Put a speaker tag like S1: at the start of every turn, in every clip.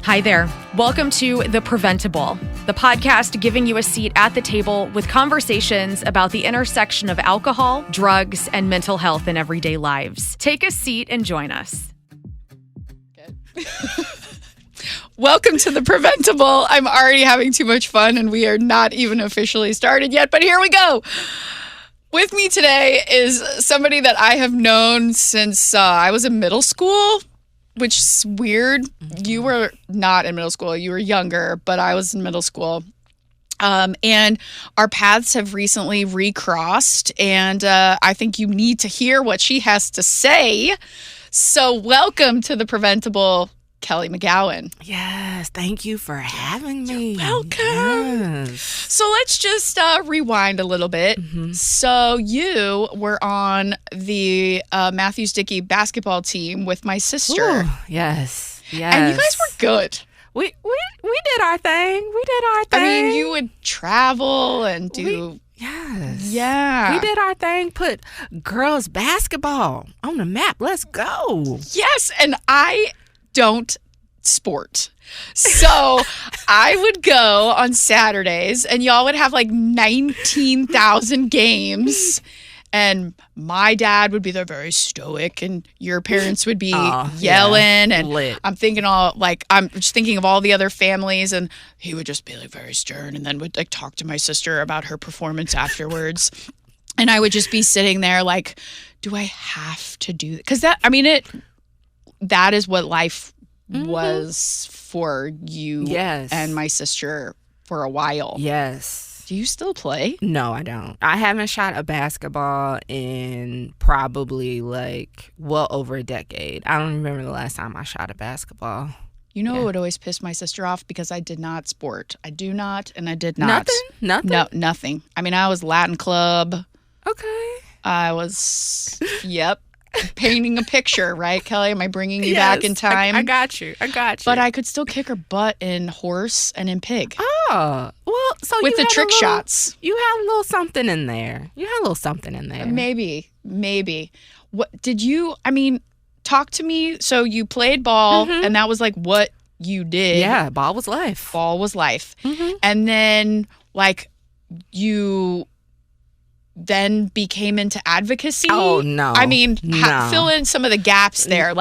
S1: Hi there. Welcome to The PreventTable, the podcast giving you a seat at the table with conversations about the intersection of alcohol, drugs, and mental health in everyday lives. Take a seat and join us.
S2: Welcome to The PreventTable. I'm already having too much fun, and we are not even officially started yet, but here we go. With me today is somebody that I have known since I was in middle school, which is weird. You were not in middle school. You were younger, but I was in middle school. And our paths have recently recrossed, and I think you need to hear what she has to say. So welcome to The PreventTable, Kelly McGowan.
S3: Yes, thank you for having me.
S2: You're welcome.
S3: Yes.
S2: So let's just rewind a little bit. Mm-hmm. So you were on the Matthews Dickey basketball team with my sister.
S3: Ooh, yes.
S2: And you guys were good.
S3: We did our thing.
S2: I mean, you would travel and do...
S3: Yes.
S2: Yeah.
S3: We did our thing, put girls basketball on the map. Let's go.
S2: Yes, and I don't sport. So I would go on Saturdays and y'all would have like 19,000 games. And my dad would be there very stoic and your parents would be yelling. And
S3: lit.
S2: I'm just thinking of all the other families, and he would just be like very stern and then would like talk to my sister about her performance afterwards. And I would just be sitting there like, do I have to do that? Because that is what life was for you and my sister for a while.
S3: Yes.
S2: Do you still play?
S3: No, I don't. I haven't shot a basketball in probably well over a decade. I don't remember the last time I shot a basketball.
S2: You know what would always piss my sister off? Because I did not sport. I do not, and I did not.
S3: Nothing?
S2: No, nothing. I mean, I was Latin club.
S3: Okay.
S2: I was, painting a picture, right, Kelly? Am I bringing you back in time?
S3: I got you.
S2: But I could still kick her butt in horse and in pig.
S3: Oh, well, so
S2: with the trick shots.
S3: You had a little something in there.
S2: Maybe. What did you, talk to me. So you played ball, and that was like what you did.
S3: Yeah, ball was life.
S2: Mm-hmm. And then you then became into advocacy.
S3: Oh, no.
S2: Fill in some of the gaps there.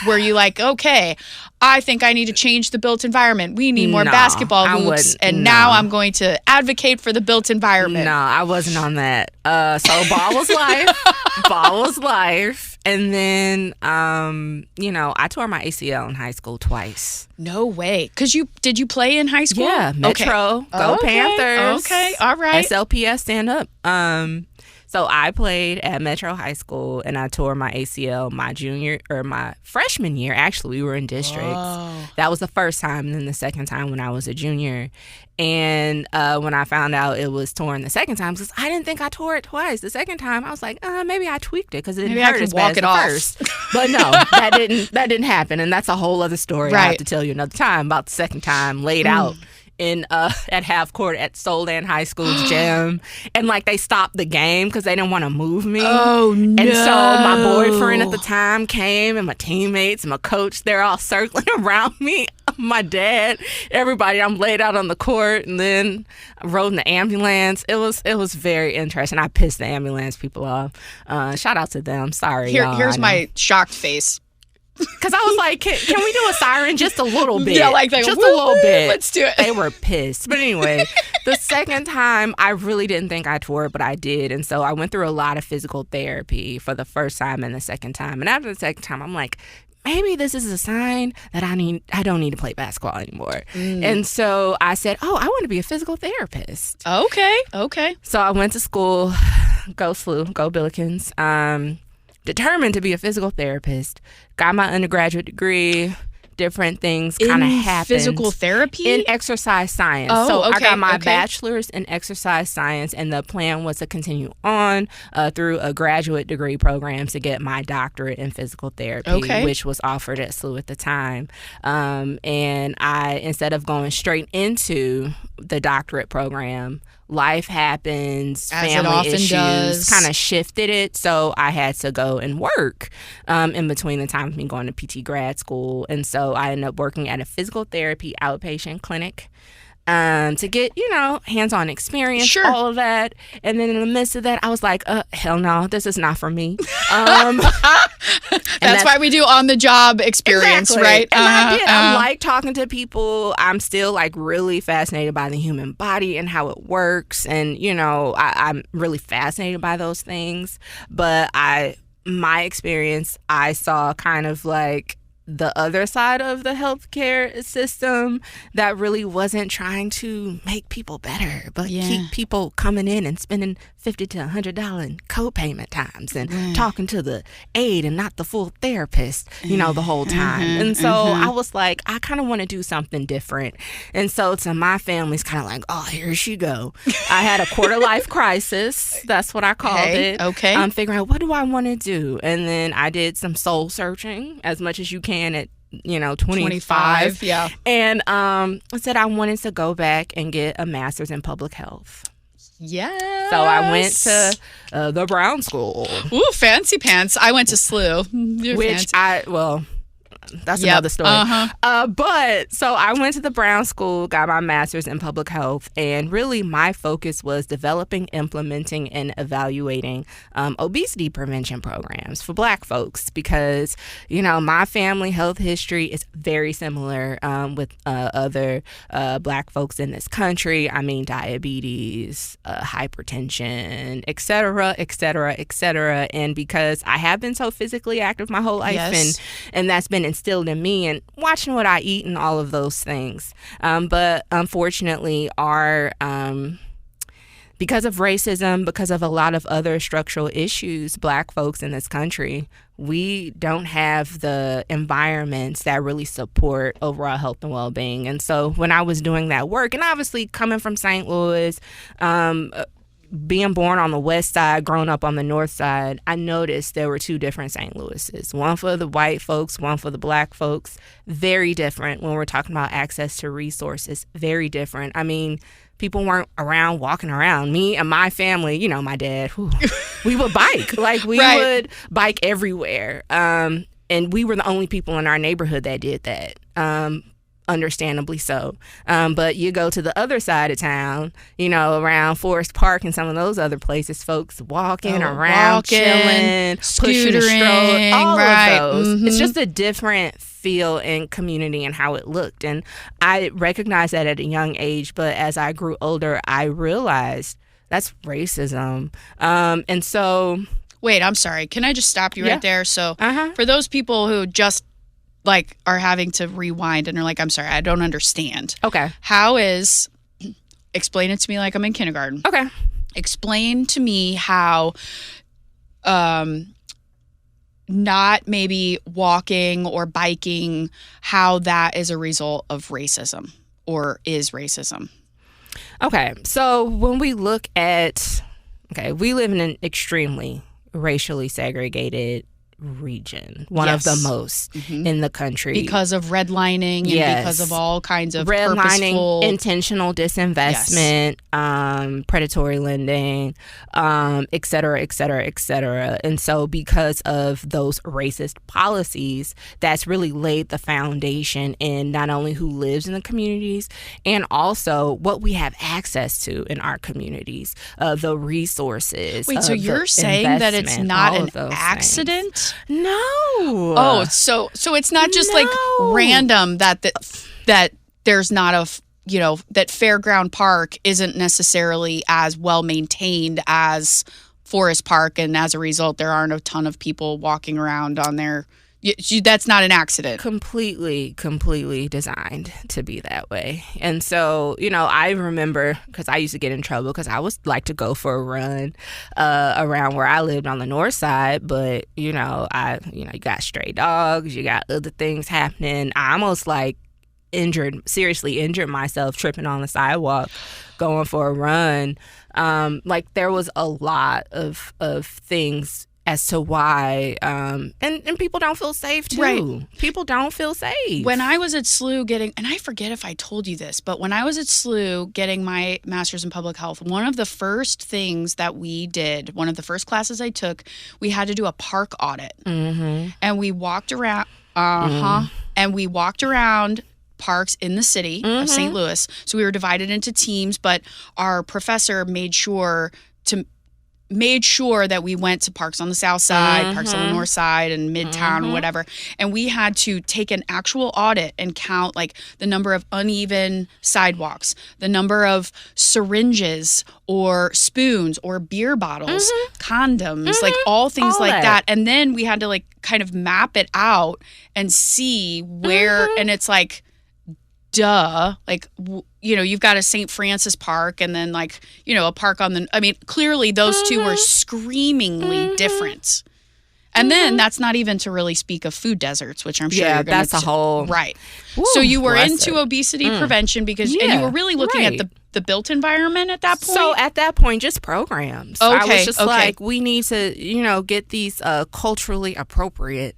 S2: Were you okay, I think I need to change the built environment. We need more basketball hoops. Now I'm going to advocate for the built environment.
S3: No, I wasn't on that. So ball was life. And then, I tore my ACL in high school twice.
S2: No way. Did you play in high school?
S3: Yeah, Metro, Go Panthers.
S2: Okay, all right.
S3: SLPS, stand up. So I played at Metro High School, and I tore my ACL my freshman year. Actually, we were in districts.
S2: Oh.
S3: That was the first time, and then the second time when I was a junior. And when I found out it was torn the second time, because I didn't think I tore it twice. The second time, I was like, maybe I tweaked it because it didn't hurt as bad as the first. But no, that didn't happen, and that's a whole other story. Right. I have to tell you another time about the second time laid out. At half court at Soldan High School's gym, and they stopped the game because they didn't want to move me.
S2: Oh no!
S3: And so my boyfriend at the time came, and my teammates, my coach, they're all circling around me. My dad, everybody. I'm laid out on the court, and then I rode in the ambulance. It was very interesting. I pissed the ambulance people off. Shout out to them. Sorry, y'all.
S2: Here's my shocked face.
S3: Because I was like, can we do a siren just a little bit?
S2: Yeah, just a little bit.
S3: Let's do it. They were pissed. But anyway, the second time, I really didn't think I tore it, but I did. And so I went through a lot of physical therapy for the first time and the second time. And after the second time, I'm like, maybe this is a sign that I don't need to play basketball anymore. And so I said, I want to be a physical therapist.
S2: Okay.
S3: So I went to school, go SLU, go Billikens. Determined to be a physical therapist, got my undergraduate degree, different things kind of happened.
S2: Physical therapy?
S3: In exercise science. I got my bachelor's in exercise science, and the plan was to continue on through a graduate degree program to get my doctorate in physical therapy, which was offered at SLU at the time. And I, instead of going straight into the doctorate program, life happens,
S2: as
S3: family issues kind of shifted it. So I had to go and work in between the time of me going to PT grad school. And so I ended up working at a physical therapy outpatient clinic to get, hands-on experience, all of that. And then in the midst of that, I was like, hell no, this is not for me.
S2: That's why we do on-the-job experience,
S3: exactly.
S2: right?
S3: And I did. I like talking to people. I'm still like really fascinated by the human body and how it works. And, I'm really fascinated by those things. But my experience, I saw kind of like the other side of the healthcare system that really wasn't trying to make people better, but keep people coming in and spending $50 to $100 in co-payment times and talking to the aide and not the full therapist, the whole time. And so I was like, I kind of want to do something different. And so to my family's kind of like, oh, here she go. I had a quarter life crisis. That's what I called it.
S2: Okay.
S3: I'm figuring out, what do I want to do? And then I did some soul searching as much as you can at 25.
S2: Yeah.
S3: And I said I wanted to go back and get a master's in public health.
S2: Yes.
S3: So I went to the Brown School.
S2: Ooh, fancy pants. I went to SLU.
S3: That's another story. But so I went to the Brown School, got my master's in public health, and really my focus was developing, implementing, and evaluating obesity prevention programs for Black folks because, my family health history is very similar with other Black folks in this country. I mean, diabetes, hypertension, et cetera, et cetera, et cetera. And because I have been so physically active my whole life, and that's been instilled in me and watching what I eat and all of those things. But unfortunately, because of racism, because of a lot of other structural issues, Black folks in this country, we don't have the environments that really support overall health and well-being. And so when I was doing that work, and obviously coming from St. Louis, being born on the west side, growing up on the north side, I noticed there were two different St. Louises. One for the white folks, one for the Black folks. Very different when we're talking about access to resources. Very different. I mean, people weren't walking around. Me and my family, my dad, we would bike. Like, we would bike everywhere. And we were the only people in our neighborhood that did that. Understandably so. But you go to the other side of town, around Forest Park and some of those other places, folks walking around, chilling, pushing a stroller, all of those. Mm-hmm. It's just a different feel and community and how it looked. And I recognized that at a young age, but as I grew older, I realized that's racism. And so...
S2: Wait, I'm sorry. Can I just stop you right there? So for those people who just are having to rewind and are like, I'm sorry, I don't understand.
S3: Okay.
S2: Explain it to me like I'm in kindergarten.
S3: Okay.
S2: Explain to me how not maybe walking or biking, how that is a result of racism or is racism.
S3: Okay. So when we look at, we live in an extremely racially segregated region, one of the most in the country, because of
S2: redlining and because of all kinds of
S3: redlining, intentional disinvestment, predatory lending, et cetera, et cetera, et cetera. And so because of those racist policies, that's really laid the foundation in not only who lives in the communities and also what we have access to in our communities, the resources.
S2: Wait, so you're saying that it's not an accident?
S3: Things. No.
S2: Oh, so it's not just random that there's not that Fairground Park isn't necessarily as well maintained as Forest Park, and as a result, there aren't a ton of people walking around on there. That's not an accident.
S3: Completely designed to be that way. And so, I remember, because I used to get in trouble because I was like to go for a run around where I lived on the north side. But, you got stray dogs, you got other things happening. I almost seriously injured myself tripping on the sidewalk going for a run. There was a lot of things as to why, and people don't feel safe too.
S2: Right.
S3: People don't feel safe.
S2: When I was at SLU and I forget if I told you this, but when I was at SLU getting my master's in public health, one of the first things that we did, one of the first classes I took, we had to do a park audit.
S3: Mm-hmm.
S2: And we walked around, and we walked around parks in the city of St. Louis. So we were divided into teams, but our professor made sure that we went to parks on the south side, parks on the north side, and midtown, or whatever. And we had to take an actual audit and count like the number of uneven sidewalks, the number of syringes or spoons or beer bottles, condoms, like all things all like that. And then we had to like kind of map it out and see where, and it's like, duh, like, you've got a St. Francis Park and then like, a park on clearly those two were screamingly different. And then that's not even to really speak of food deserts, which I'm sure you're going to...
S3: that's a whole...
S2: Right.
S3: Woo,
S2: so you were into obesity prevention because, and you were really looking at the built environment at that point?
S3: So at that point, just programs.
S2: Okay,
S3: I was just like, we need to, get these culturally appropriate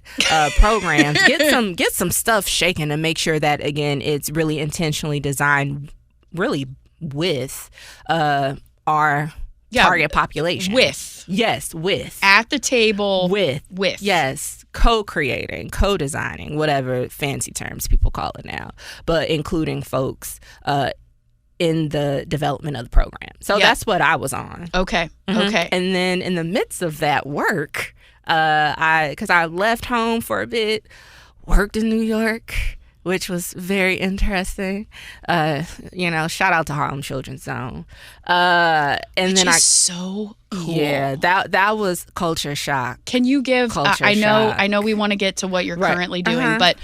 S3: programs. Get some stuff shaken and make sure that, again, it's really intentionally designed really with our target population. Yes, with.
S2: At the table.
S3: With. Yes. Co-creating, co-designing, whatever fancy terms people call it now, but including folks in the development of the program. So that's what I was on.
S2: Okay. Okay.
S3: And then in the midst of that work, because I left home for a bit, worked in New York, which was very interesting. Shout out to Harlem Children's Zone. Which is so cool. Yeah, that was culture shock.
S2: Can you give? I know we want to get to what you're currently doing, but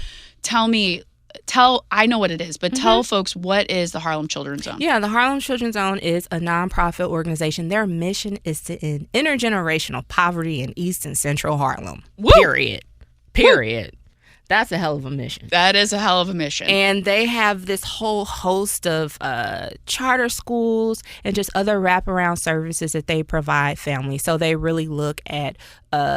S2: I know what it is, but tell folks, what is the Harlem Children's Zone?
S3: Yeah, the Harlem Children's Zone is a nonprofit organization. Their mission is to end intergenerational poverty in East and Central Harlem.
S2: Woo!
S3: Period.
S2: Woo!
S3: That's a hell of a mission.
S2: That is a hell of a mission.
S3: And they have this whole host of charter schools and just other wraparound services that they provide families. So they really look at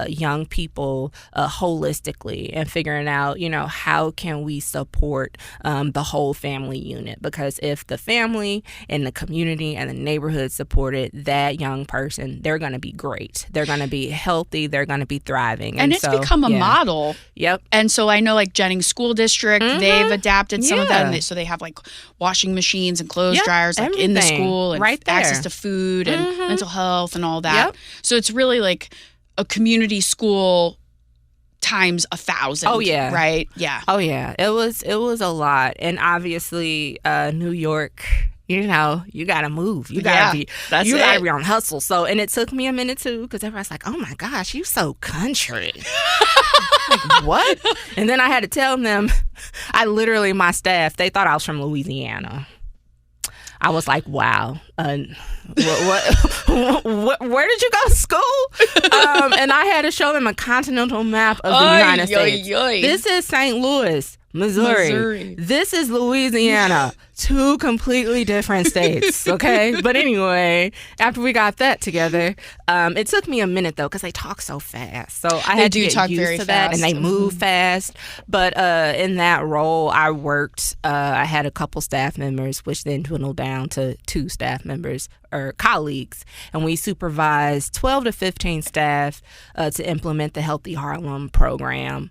S3: young people holistically and figuring out, how can we support the whole family unit? Because if the family and the community and the neighborhood supported that young person, they're going to be great. They're going to be healthy. They're going to be thriving.
S2: And it's become a model.
S3: Yep.
S2: And so I know like Jennings School District, they've adapted some of that. So they have like washing machines and clothes dryers like in the school and access to food and mental health and all that. Yep. So it's really like a community school times 1,000.
S3: Oh yeah.
S2: Right? Yeah.
S3: Oh yeah. It was a lot. And obviously New York, you gotta move. You gotta be on hustle. So, and it took me a minute too, because everybody's like, "Oh my gosh, you so country." Like, what? And then I had to tell them, my staff, they thought I was from Louisiana. I was like, wow. Where did you go to school? And I had to show them a continental map of the United States. This is St. Louis, Missouri. This is Louisiana. Two completely different states, okay? But anyway, after we got that together, it took me a minute, though, because they talk so fast. So I had to get used to that, and they move fast. But in that role, I worked, I had a couple staff members, which then dwindled down to 2 staff members or colleagues, and we supervised 12 to 15 staff to implement the Healthy Harlem program.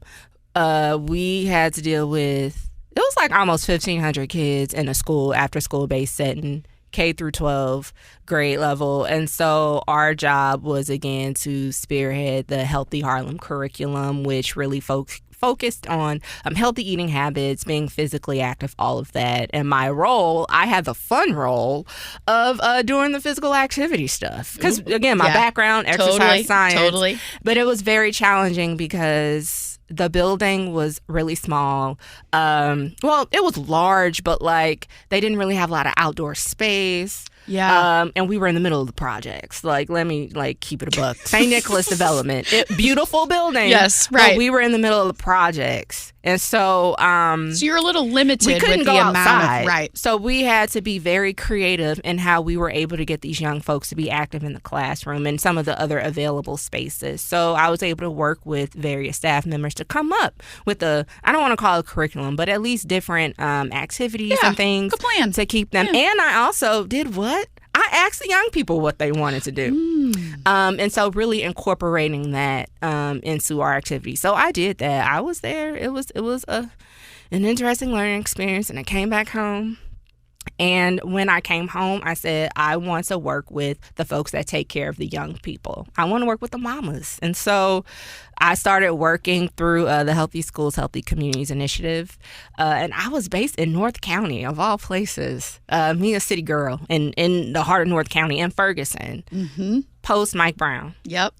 S3: We had to deal with, it was like almost 1,500 kids in a school, after school based setting, K through 12 grade level. And so our job was, again, to spearhead the Healthy Harlem curriculum, which really focused on healthy eating habits, being physically active, all of that. And my role, I had the fun role of doing the physical activity stuff. Because, again, my background, exercise science. Totally. But it was very challenging because the building was really small. Well, it was large, but like they didn't really have a lot of outdoor space.
S2: Yeah.
S3: And we were in the middle of the projects. Like, let me keep it a buck. St. Nicholas Development. Beautiful building.
S2: Yes, right.
S3: But we were in the middle of the projects. And so
S2: so you're a little limited
S3: we couldn't
S2: with
S3: go
S2: the
S3: outside.
S2: amount of right.
S3: So we had to be very creative in how we were able to get these young folks to be active in the classroom and some of the other available spaces. So I was able to work with various staff members to come up with I don't want to call it curriculum, but at least different activities and things
S2: good plan.
S3: to keep them.
S2: Yeah.
S3: And I also did what? I asked the young people what they wanted to do. And so really incorporating that into our activity. So I did that. I was there. It was an interesting learning experience. And I came back home. And when I came home, I said, I want to work with the folks that take care of the young people. I want to work with the mamas. And so I started working through the Healthy Schools, Healthy Communities Initiative. And I was based in North County, of all places. Me, a city girl in the heart of North County, in Ferguson, post Mike Brown.
S2: Yep.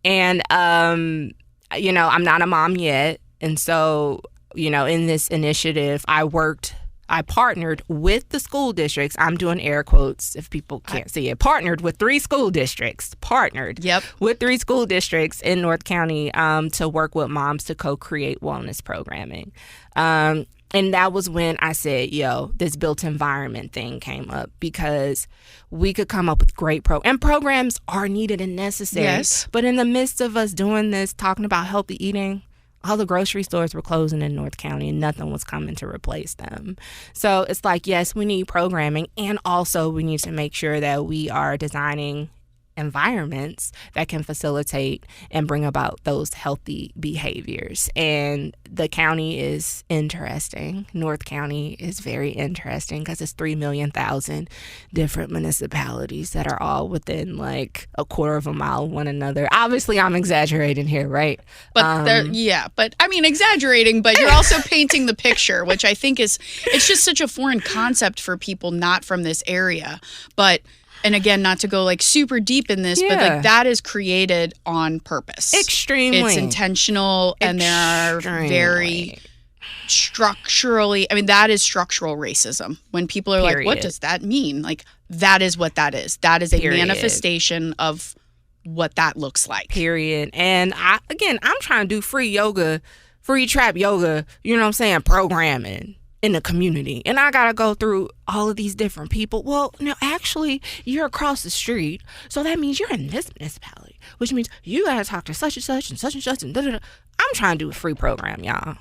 S3: And, I'm not a mom yet. And so, in this initiative, I partnered with the school districts. I'm doing air quotes if people can't see it. Partnered with 3 school districts. With 3 school districts in North County to work with moms to co-create wellness programming. And that was when I said, this built environment thing came up, because we could come up with great and programs are needed and necessary.
S2: Yes.
S3: But in the midst of us doing this, talking about healthy eating, all the grocery stores were closing in North County and nothing was coming to replace them. So it's like, yes, we need programming, and also we need to make sure that we are designing environments that can facilitate and bring about those healthy behaviors. And the county is interesting. North County is very interesting because it's 3 million different municipalities that are all within like a quarter of a mile of one another. Obviously, I'm exaggerating here, right?
S2: But but I mean, exaggerating, but you're also painting the picture, which I think it's just such a foreign concept for people not from this area. But and again, not to go like super deep in this, but like that is created on purpose.
S3: Extremely.
S2: It's intentional, and there are very structurally, I mean, that is structural racism. When people are like, what does that mean? Like, that is what that is. That is a manifestation of what that looks like.
S3: Period. And I'm trying to do free yoga, free trap yoga, programming in the community. And I got to go through all of these different people. Well, no, actually, you're across the street. So that means you're in this municipality, which means you got to talk to such and such and such and such and da-da-da. I'm trying to do a free program, y'all.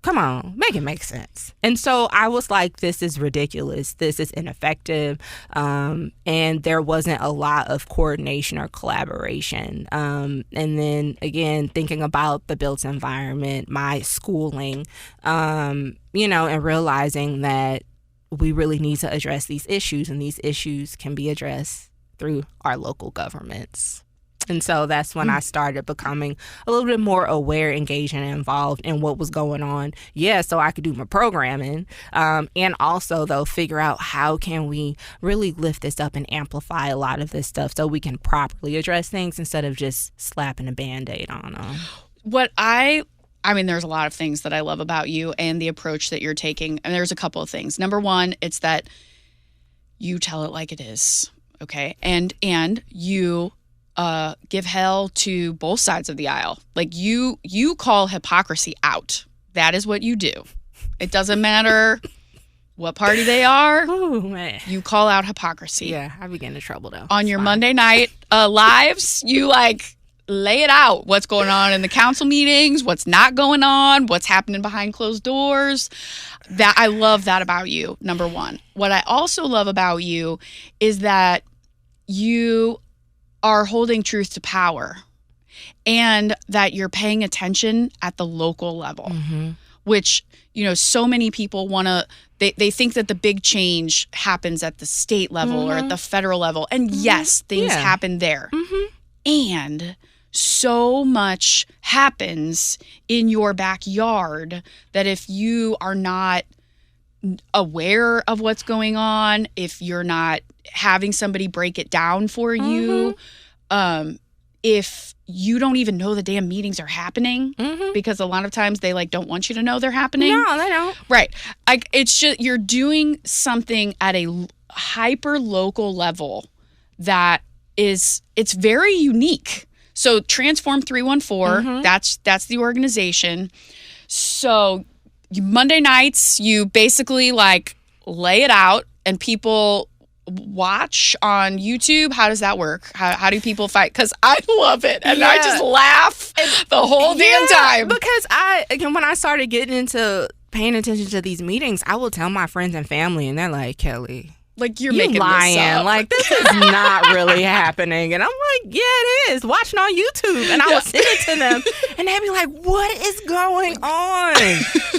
S3: Come on, make it make sense. And so I was like, this is ridiculous. This is ineffective. And there wasn't a lot of coordination or collaboration. And then, again, thinking about the built environment, my schooling, and realizing that we really need to address these issues, and these issues can be addressed through our local governments. And so that's when I started becoming a little bit more aware, engaged, and involved in what was going on. Yeah, so I could do my programming, and also, though, figure out how can we really lift this up and amplify a lot of this stuff so we can properly address things instead of just slapping a Band-Aid on them.
S2: I mean, there's a lot of things that I love about you and the approach that you're taking. And there's a couple of things. Number one, it's that you tell it like it is, okay? And you give hell to both sides of the aisle. Like you call hypocrisy out. That is what you do. It doesn't matter what party they are.
S3: Oh, man.
S2: You call out hypocrisy.
S3: Yeah, I be getting in trouble, though.
S2: On your Monday night lives, you lay it out. What's going on in the council meetings, what's not going on, what's happening behind closed doors. That I love that about you, number one. What I also love about you is that you are holding truth to power, and that you're paying attention at the local level, which, so many people want to, they think that the big change happens at the state level or at the federal level. And yes, things happen there. And so much happens in your backyard that if you are not aware of what's going on, if you're not having somebody break it down for you, if you don't even know the damn meetings are happening, because a lot of times they don't want you to know they're happening.
S3: No, they don't.
S2: Right. It's just, you're doing something at a hyper local level that it's very unique. So Transform 314, that's the organization. So Monday nights, you basically like lay it out and people watch on YouTube. How does that work? How do people fight? Because I love it. And I just laugh the whole damn time.
S3: Because when I started getting into paying attention to these meetings, I will tell my friends and family and they're like, Kelly,
S2: like you're making
S3: lying.
S2: This up.
S3: Like this is not really happening. And I'm like, yeah, it is. Watching on YouTube. And I would send it to them and they'd be like, what is going on?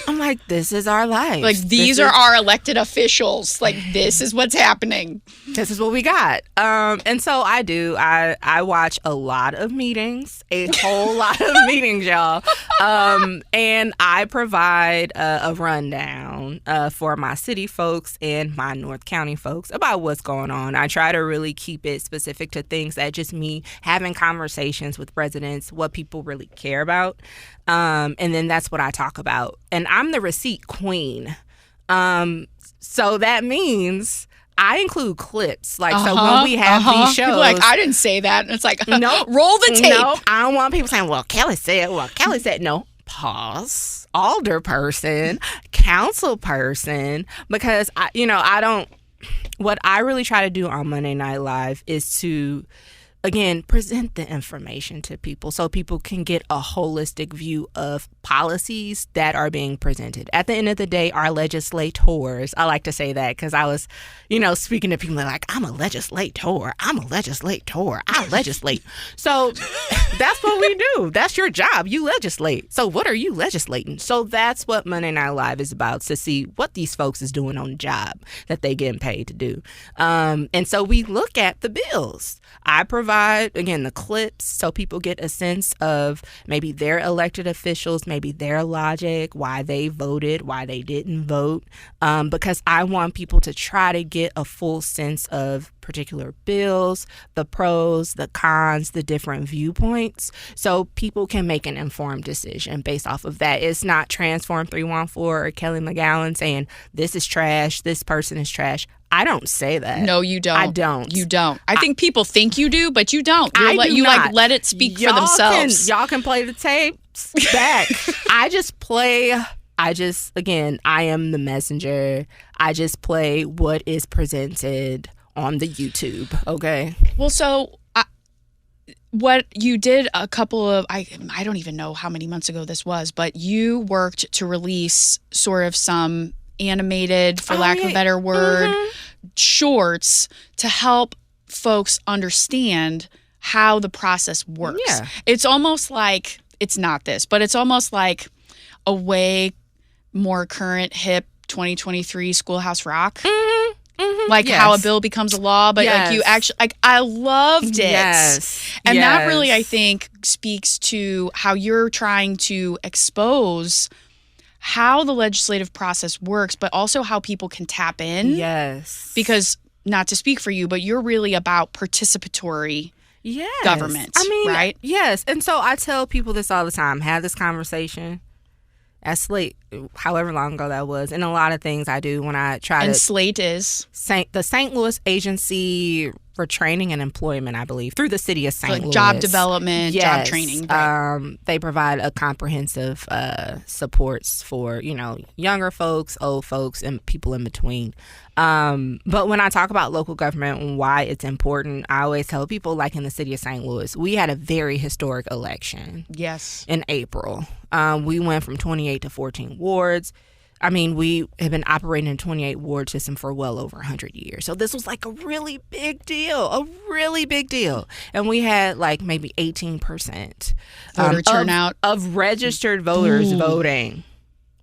S3: I'm like, this is our life.
S2: Like these are our elected officials. Like this is what's happening.
S3: This is what we got. And so I do. I watch a lot of meetings, a whole lot of meetings, y'all. And I provide a rundown for my city folks and my North County folks about what's going on. I try to really keep it specific to things that just me having conversations with residents, what people really care about. And then that's what I talk about. And I'm the receipt queen. So that means I include clips. Like, so when we have these shows.
S2: People are like, I didn't say that. And it's like,
S3: no,
S2: roll the tape.
S3: No, I don't want people saying, well, Kelly said, no. Pause. Alder person, council person, because I don't. What I really try to do on Monday Night Live is to, again, present the information to people so people can get a holistic view of policies that are being presented. At the end of the day, our legislators, I like to say that because I was, speaking to people like, I legislate. I legislate. So that's what we do. That's your job. You legislate. So what are you legislating? So that's what Monday Night Live is about, to see what these folks is doing on the job that they getting paid to do. And so we look at the bills. I provide, again, the clips so people get a sense of maybe their elected officials, maybe their logic, why they voted, why they didn't vote, because I want people to try to get a full sense of particular bills, the pros, the cons, the different viewpoints, so people can make an informed decision based off of that. It's not Transform 314 or Kelly McGowan saying this is trash, this person is trash. I don't say that.
S2: No, you don't.
S3: I don't.
S2: You don't. I think people think you do, but you don't.
S3: You
S2: let it speak for themselves.
S3: Y'all can play the tapes back. I am the messenger. I just play what is presented on the YouTube. Okay.
S2: Well, so what you did a couple of, I don't even know how many months ago this was, but you worked to release sort of some animated, for lack of a better word, shorts to help folks understand how the process works. Yeah. It's almost like, it's not this, but it's almost like a way more current, hip 2023 Schoolhouse Rock. Like how a bill becomes a law, but like you actually, like, I loved it. And that really, I think, speaks to how you're trying to expose how the legislative process works, but also how people can tap in.
S3: Yes.
S2: Because, not to speak for you, but you're really about participatory government, right?
S3: Yes. And so I tell people this all the time, have this conversation at Slate, however long ago that was, and a lot of things I do when I try to...
S2: And Slate is?
S3: The St. Louis Agency for Training and Employment, I believe, through the city of St. Louis.
S2: Job development, job training. Right.
S3: They provide a comprehensive supports for, younger folks, old folks, and people in between. But when I talk about local government and why it's important, I always tell people, like in the city of St. Louis, we had a very historic election.
S2: Yes.
S3: In April. We went from 28 to 14 wards. I mean, we have been operating in 28 ward system for well over 100 years. So this was like a really big deal, And we had like maybe 18%
S2: voter turnout
S3: of registered voters voting.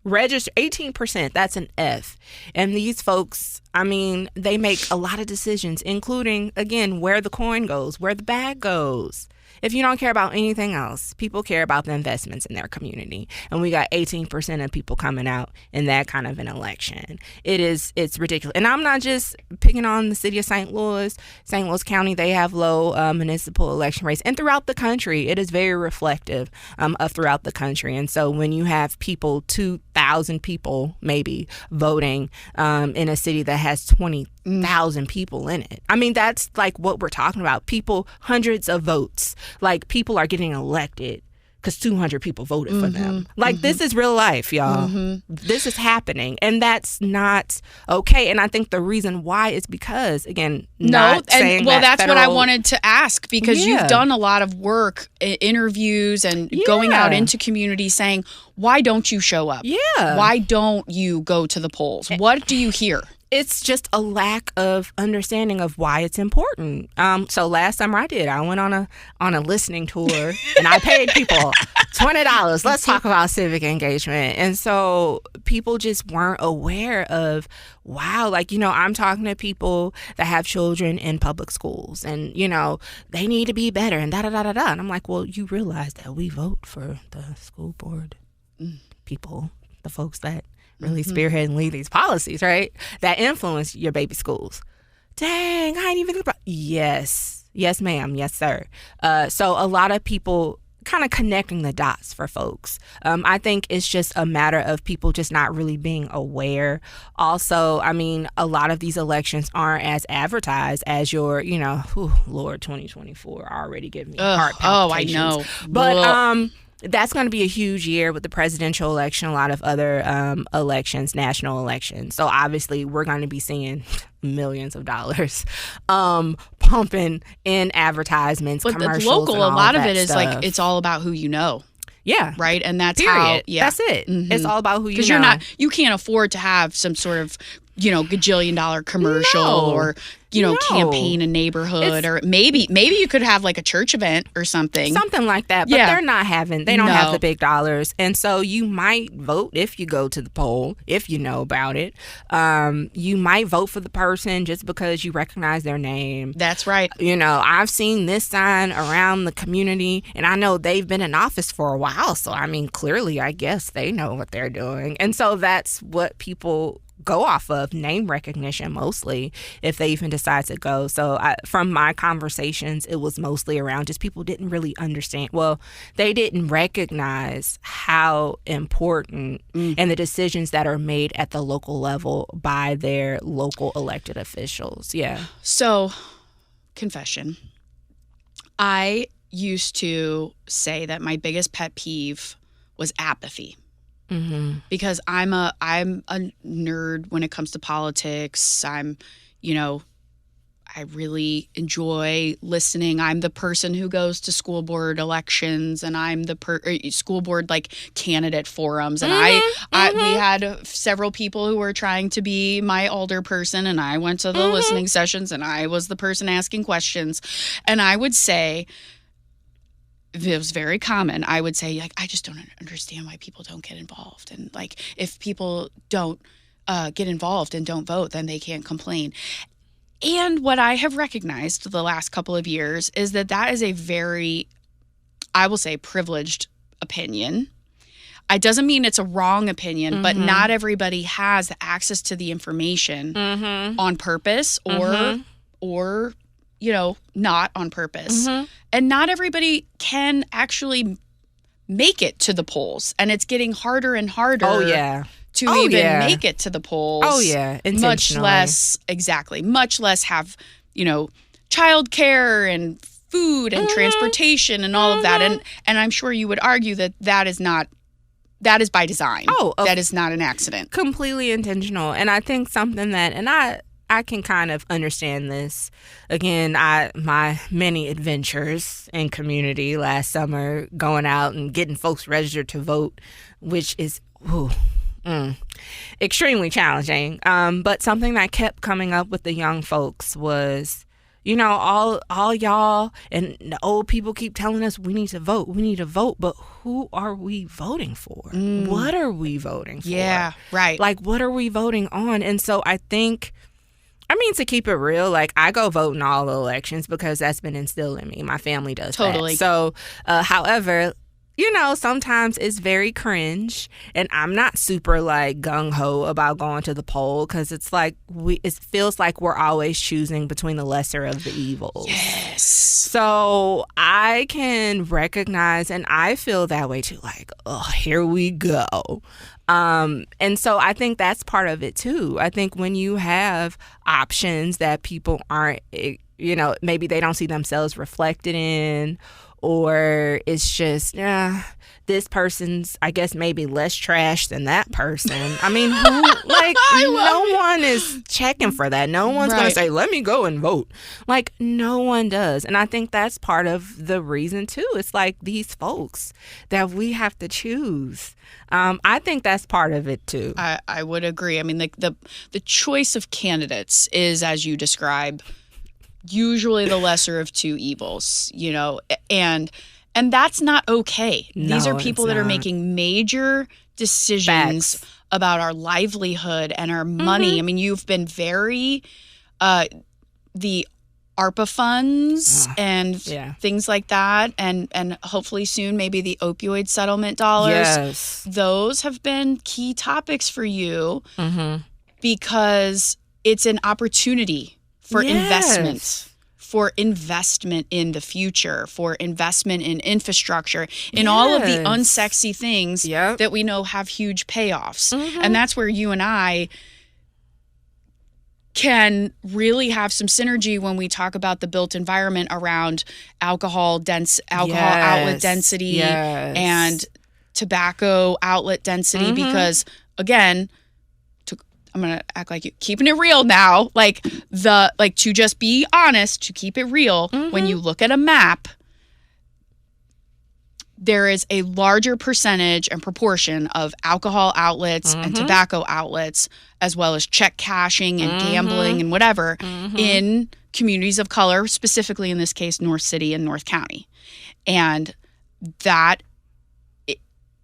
S3: 18%, that's an F. And these folks, I mean, they make a lot of decisions, including, again, where the coin goes, where the bag goes. If you don't care about anything else, people care about the investments in their community. And we got 18% of people coming out in that kind of an election. It's ridiculous. And I'm not just picking on the city of St. Louis. St. Louis County, they have low municipal election rates. And throughout the country, it is very reflective of throughout the country. And so when you have people 2 1,000 people maybe voting in a city that has 20,000 people in it. I mean, that's like what we're talking about. People, hundreds of votes. Like, people are getting elected because 200 people voted for them. Like, this is real life, y'all. This is happening. And that's not okay. And I think the reason why is because, again,
S2: that's what I wanted to ask, because you've done a lot of work, interviews and going out into communities saying, why don't you show up?
S3: Yeah.
S2: Why don't you go to the polls? What do you hear?
S3: It's just a lack of understanding of why it's important. So last summer I went on a listening tour and I paid people $20. Let's talk about civic engagement. And so people just weren't aware of, wow, like, I'm talking to people that have children in public schools and, they need to be better and da-da-da-da-da. And I'm like, well, you realize that we vote for the school board people, the folks that really spearhead and lead these policies, right? That influence your baby schools. Dang, I ain't even think about. Yes, ma'am. Yes, sir. So a lot of people kind of connecting the dots for folks. I think it's just a matter of people just not really being aware. Also, I mean, a lot of these elections aren't as advertised as your, Lord, 2024 already giving me heart palpitations.
S2: Oh, I know.
S3: But that's going to be a huge year with the presidential election, a lot of other elections, national elections. So obviously we're going to be seeing millions of dollars pumping in advertisements,
S2: but
S3: commercials,
S2: local,
S3: and all
S2: a lot of
S3: that
S2: it is
S3: stuff.
S2: like, it's all about who you know.
S3: Yeah.
S2: Right. And that's
S3: Period.
S2: That's
S3: it. It's all about who you know.
S2: Because you can't afford to have some sort of, gajillion-dollar commercial or, campaign a neighborhood, or maybe you could have like a church event or something.
S3: Something like that. But they don't have the big dollars. And so you might vote if you go to the poll, if you know about it. You might vote for the person just because you recognize their name.
S2: That's right.
S3: I've seen this sign around the community and I know they've been in office for a while. So, I mean, clearly, I guess they know what they're doing. And so that's what people go off of, name recognition mostly, if they even decide to go. So from my conversations, it was mostly around just people didn't really understand. Well, they didn't recognize how important and the decisions that are made at the local level by their local elected officials. Yeah.
S2: So, confession. I used to say that my biggest pet peeve was apathy. Because I'm a nerd when it comes to politics. I really enjoy listening. I'm the person who goes to school board elections, and I'm the school board candidate forums. And we had several people who were trying to be my alder person, and I went to the listening sessions, and I was the person asking questions. And I would say, it was very common. I would say, I just don't understand why people don't get involved. And if people don't get involved and don't vote, then they can't complain. And what I have recognized the last couple of years is that is a very, I will say, privileged opinion. It doesn't mean it's a wrong opinion, but not everybody has access to the information on purpose or not on purpose. And not everybody can actually make it to the polls. And it's getting harder and harder to make it to the polls.
S3: Oh, yeah.
S2: Much less have, childcare and food and transportation and all of that. And I'm sure you would argue that is by design. That is not an accident.
S3: Completely intentional. And I think something that, and I can kind of understand this. Again, my many adventures in community last summer, going out and getting folks registered to vote, which is extremely challenging. But something that kept coming up with the young folks was, all y'all and the old people keep telling us we need to vote, but who are we voting for? What are we voting for?
S2: Yeah, right.
S3: What are we voting on? And so I think, to keep it real, I go vote in all the elections because that's been instilled in me. My family does
S2: totally.
S3: That. So, however, sometimes it's very cringe, and I'm not super like gung-ho about going to the poll because it's like it feels like we're always choosing between the lesser of the evils.
S2: Yes.
S3: So I can recognize, and I feel that way too, like, oh, here we go. And so I think that's part of it too. I think when you have options that people aren't, maybe they don't see themselves reflected in, or it's just, this person's, I guess, maybe less trash than that person. I mean, no one is checking for that. No one's going to say, let me go and vote. Like, no one does. And I think that's part of the reason, too. It's like these folks that we have to choose. I think that's part of it, too.
S2: I would agree. I mean, the choice of candidates is, as you describe, usually the lesser of two evils, and that's not okay.
S3: No,
S2: these are people that are making major decisions about our livelihood and our money. I mean, you've been very the ARPA funds and things like that, and hopefully soon maybe the opioid settlement dollars.
S3: Yes.
S2: Those have been key topics for you because it's an opportunity for investment, for investment in the future, for investment in infrastructure, in all of the unsexy things that we know have huge payoffs. And that's where you and I can really have some synergy when we talk about the built environment around alcohol outlet density and tobacco outlet density, because again, I'm going to act like you keeping it real now. To just be honest, to keep it real, when you look at a map, there is a larger percentage and proportion of alcohol outlets and tobacco outlets, as well as check cashing and gambling and whatever in communities of color, specifically in this case, North City and North County. And that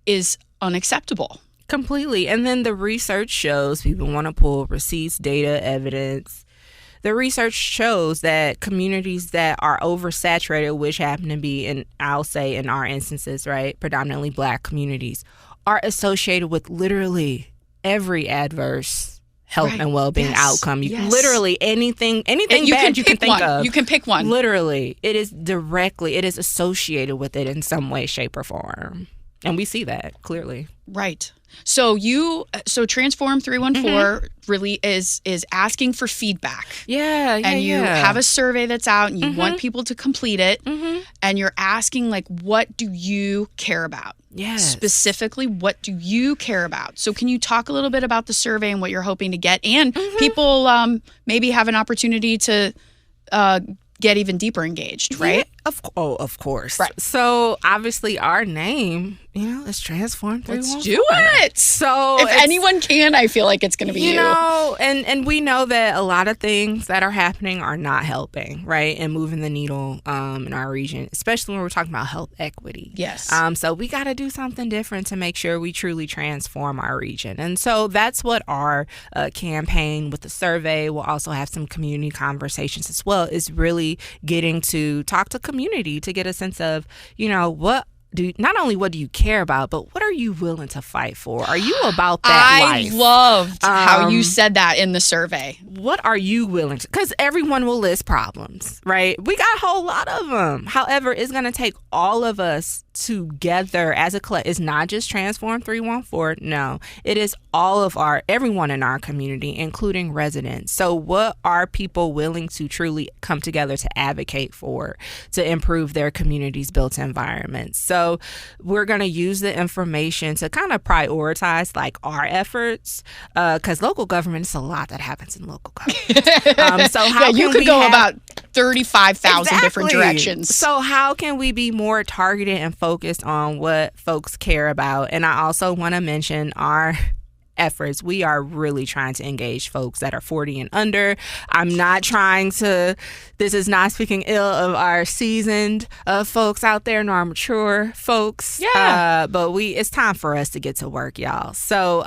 S2: is unacceptable.
S3: Completely. And then the research shows, people want to pull receipts, data, evidence. The research shows that communities that are oversaturated, which happen to be, I'll say in our instances, right, predominantly Black communities, are associated with literally every adverse health and well-being outcome. Literally anything bad you can think of.
S2: You can pick one.
S3: Literally. It is associated with it in some way, shape, or form. And we see that clearly.
S2: Right. So Transform 314 really is asking for feedback. And you have a survey that's out and you want people to complete it. And you're asking, what do you care about? Specifically, what do you care about? So can you talk a little bit about the survey and what you're hoping to get? And people maybe have an opportunity to get even deeper engaged, right?
S3: Of course.
S2: Right.
S3: So obviously our name, is Transform 314.
S2: Let's do it.
S3: So
S2: if anyone can, I feel like it's going to be you.
S3: And we know that a lot of things that are happening are not helping, right? And moving the needle in our region, especially when we're talking about health equity.
S2: Yes.
S3: So we got to do something different to make sure we truly transform our region. And so that's what our campaign with the survey, we'll also have some community conversations as well, is really getting to talk to community to get a sense of, not only what do you care about, but what are you willing to fight for? Are you about that life?
S2: I loved how you said that in the survey.
S3: What are you willing to? Because everyone will list problems, right? We got a whole lot of them. However, it's going to take all of us together as a collective. It's not just Transform 314. No, it is everyone in our community, including residents. So what are people willing to truly come together to advocate for to improve their community's built environments? So we're going to use the information to kind of prioritize our efforts, because local government is a lot that happens in local government. So how
S2: you could go about 35,000 different directions.
S3: So how can we be more targeted and focused on what folks care about? And I also want to mention our efforts, we are really trying to engage folks that are 40 and under. I'm not trying to, this is not speaking ill of our seasoned folks out there, nor our mature folks.
S2: Yeah.
S3: But it's time for us to get to work, y'all. So,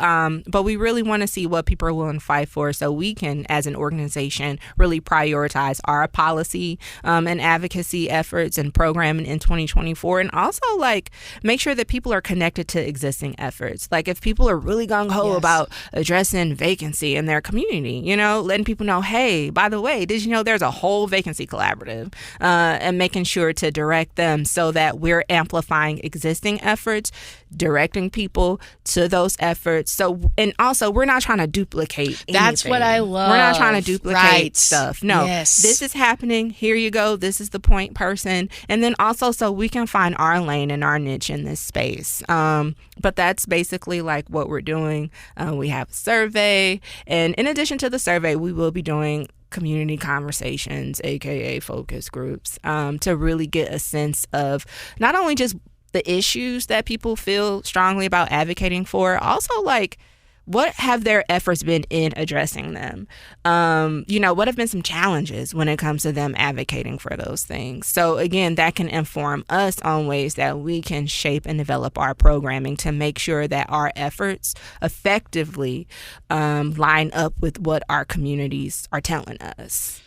S3: but we really want to see what people are willing to fight for so we can, as an organization, really prioritize our policy and advocacy efforts and programming in 2024. And also, like, make sure that people are connected to existing efforts. Like, if people are really gung-ho about addressing vacancy in their community, you know, letting people know, hey, by the way, did you know there's a whole vacancy collaborative, and making sure to direct them so that we're amplifying existing efforts, directing people to those efforts. So, and also, we're not trying to duplicate anything.
S2: That's what I love.
S3: We're not trying to duplicate stuff. No,
S2: yes.
S3: This is happening. Here you go. This is the point person. And then also so we can find our lane and our niche in this space. But that's basically like what we're doing. We have a survey. And in addition to the survey, we will be doing community conversations, aka focus groups, to really get a sense of not only just the issues that people feel strongly about advocating for, also like what have their efforts been in addressing them? What have been some challenges when it comes to them advocating for those things? So again, that can inform us on ways that we can shape and develop our programming to make sure that our efforts effectively line up with what our communities are telling us.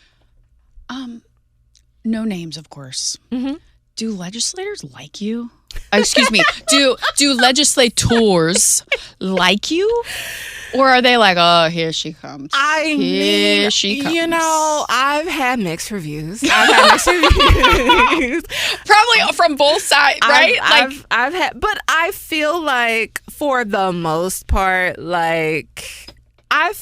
S2: No names, of course.
S3: Mm-hmm.
S2: Do legislators like you? Excuse me. Do legislators like you? Or are they like, oh, here she comes. Here she comes.
S3: You know, I've had mixed reviews. Probably
S2: from both sides, right?
S3: I've had, but I feel like for the most part, I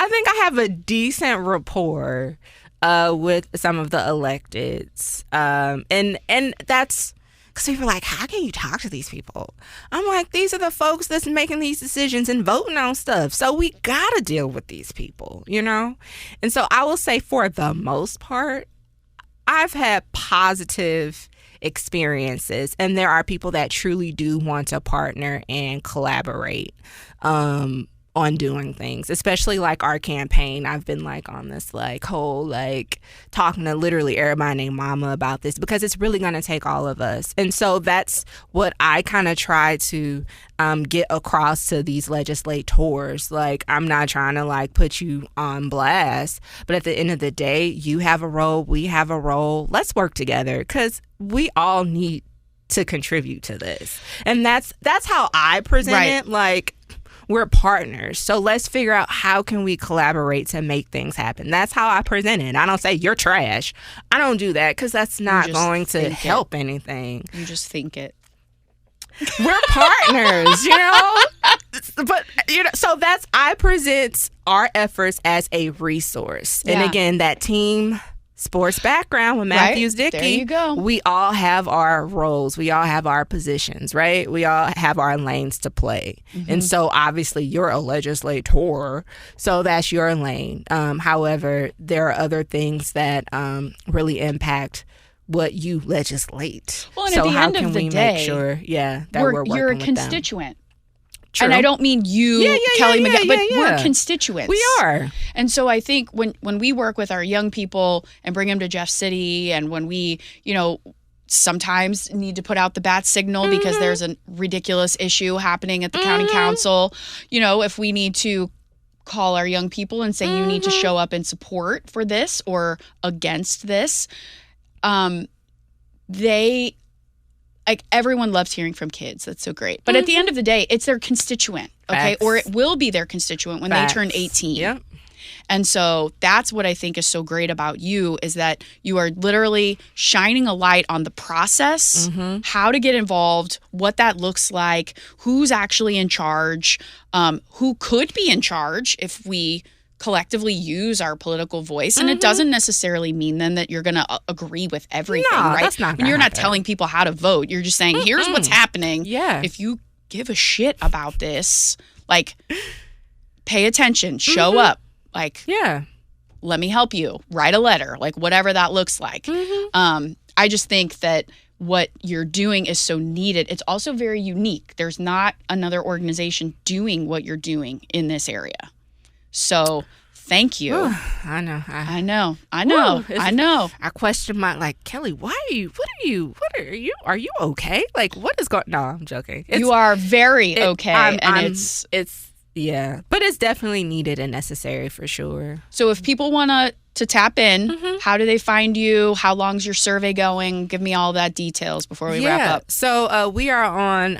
S3: think I have a decent rapport with some of the electeds. And that's because people are like, how can you talk to these people? I'm like, these are the folks that's making these decisions and voting on stuff. So we got to deal with these people, you know? And so I will say for the most part, I've had positive experiences, and there are people that truly do want to partner and collaborate on doing things, especially like our campaign. I've been like on this like whole like talking to literally everybody named Mama about this because it's really going to take all of us. And so that's what I kind of try to get across to these legislators. Like, I'm not trying to like put you on blast, but at the end of the day, you have a role, we have a role. Let's work together because we all need to contribute to this. And that's how I present it. Like, we're partners. So let's figure out how can we collaborate to make things happen. That's how I present it. I don't say you're trash. I don't do that because that's not going to help anything.
S2: You just think it.
S3: We're partners, you know? But, you know, so I present our efforts as a resource.
S2: Yeah.
S3: And again, that team sports background with Matthews Dickey.
S2: There you go.
S3: We all have our roles. We all have our positions, right? We all have our lanes to play. Mm-hmm. And so obviously you're a legislator, so that's your lane. However, there are other things that really impact what you legislate.
S2: Well, and
S3: so
S2: at the
S3: how
S2: end
S3: can
S2: of the
S3: we
S2: day,
S3: make sure, that we're working
S2: you're a
S3: with
S2: constituent.
S3: Them? True.
S2: And I don't mean you, Kelly McGowan, but we're constituents.
S3: We are.
S2: And so I think when we work with our young people and bring them to Jeff City, and when we, sometimes need to put out the bat signal because there's a ridiculous issue happening at the county council, if we need to call our young people and say you need to show up in support for this or against this, everyone loves hearing from kids. That's so great. But at the end of the day, it's their constituent, okay?
S3: Facts.
S2: Or it will be their constituent when they turn 18.
S3: Yep.
S2: And so that's what I think is so great about you, is that you are literally shining a light on the process, how to get involved, what that looks like, who's actually in charge, who could be in charge if we collectively use our political voice. And it doesn't necessarily mean then that you're going to agree with everything, right?
S3: That's not
S2: and you're
S3: happen.
S2: not telling people how to vote. You're just saying, here's what's happening.
S3: Yeah.
S2: If you give a shit about this, pay attention, show up, let me help you, write a letter, whatever that looks like. I just think that what you're doing is so needed. It's also very unique. There's not another organization doing what you're doing in this area. So thank you.
S3: Ooh, I know.
S2: I
S3: question Kelly, are you okay? Like, what is going, no, I'm joking.
S2: You are very okay.
S3: Yeah, but it's definitely needed and necessary for sure.
S2: So if people want to tap in, how do they find you? How long's your survey going? Give me all that details before we wrap up.
S3: So we are on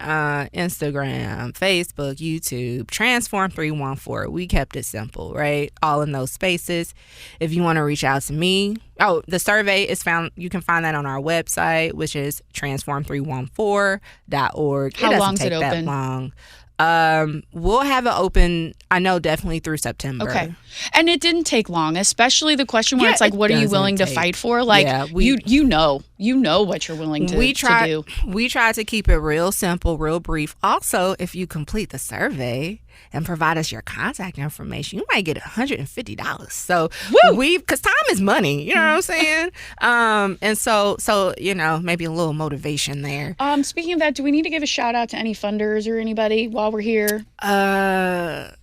S3: Instagram, Facebook, YouTube, Transform314. We kept it simple, right? All in those spaces. If you want to reach out to me, the survey is found. You can find that on our website, which is transform314.org.
S2: How long is it open?
S3: That long. We'll have it open, I know, definitely through September.
S2: Okay. And it didn't take long, especially the question where it's like, what are you willing to fight for? Like, you know what you're willing to do.
S3: We try to keep it real simple, real brief. Also, if you complete the survey and provide us your contact information, you might get $150. So because time is money, you know what I'm saying? And so, maybe a little motivation there.
S2: Speaking of that, do we need to give a shout out to any funders or anybody while we're here? Not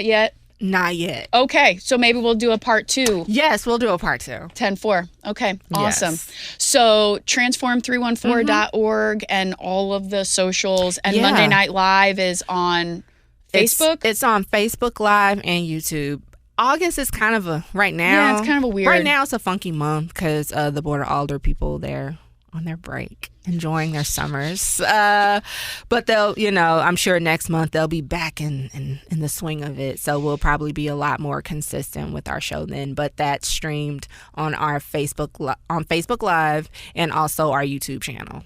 S2: yet.
S3: Not yet.
S2: Okay, so maybe we'll do a part 2.
S3: Yes, we'll do a part 2.
S2: 10-4. Okay, awesome.
S3: Yes.
S2: So transform314.org and all of the socials. And Monday Night Live is on Facebook?
S3: It's on Facebook Live and YouTube. August is kind of right now it's a funky month because the Border Alder people there on their break, enjoying their summers. But they'll, I'm sure next month they'll be back in the swing of it. So we'll probably be a lot more consistent with our show then. But that's streamed on our Facebook Live and also our YouTube channel.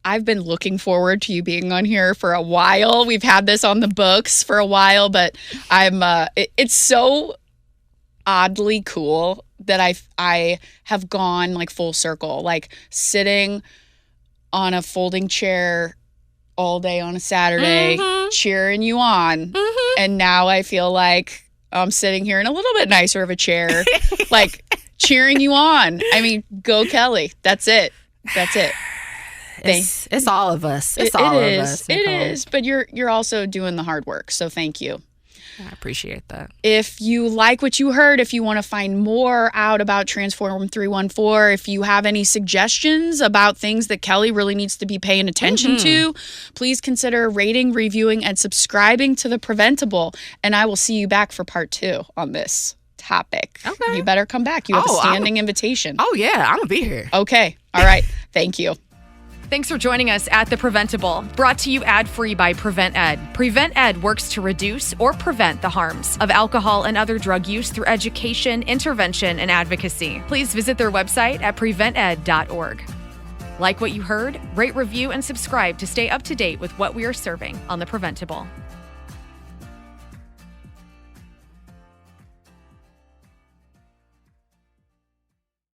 S2: I've been looking forward to you being on here for a while. We've had this on the books for a while, but it's so oddly cool that I have gone like full circle, like sitting on a folding chair all day on a Saturday, cheering you on. And now I feel like I'm sitting here in a little bit nicer of a chair, like cheering you on. I mean, go Kelly. That's it.
S3: It's all of us. It's all of us.
S2: It is, but you're also doing the hard work. So thank you.
S3: I appreciate that.
S2: If you like what you heard, if you want to find more out about Transform 314, if you have any suggestions about things that Kelly really needs to be paying attention to, please consider rating, reviewing, and subscribing to The PreventTable. And I will see you back for part 2 on this topic. Okay. You better come back. You have a standing invitation.
S3: Oh, yeah. I'm going to be here.
S2: Okay. All right. Thank you.
S1: Thanks for joining us at The PreventTable, brought to you ad-free by Prevent+Ed. Prevent+Ed works to reduce or prevent the harms of alcohol and other drug use through education, intervention, and advocacy. Please visit their website at PreventEd.org. Like what you heard? Rate, review, and subscribe to stay up to date with what we are serving on The PreventTable.